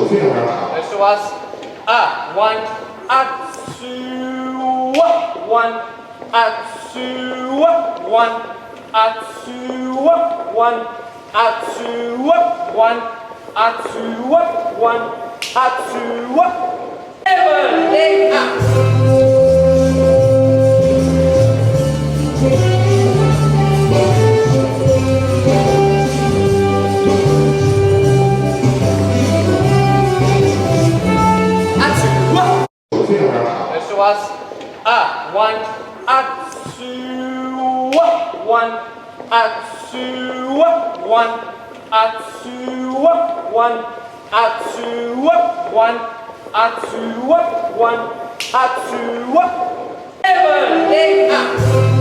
非常非常长。Let's do us. One, two, one, two, one, two, one, two, one, two, one, two, 7, 8, Let's do us. One, two, one, two, one, two, one, two, one, two, one, two, 7, 8,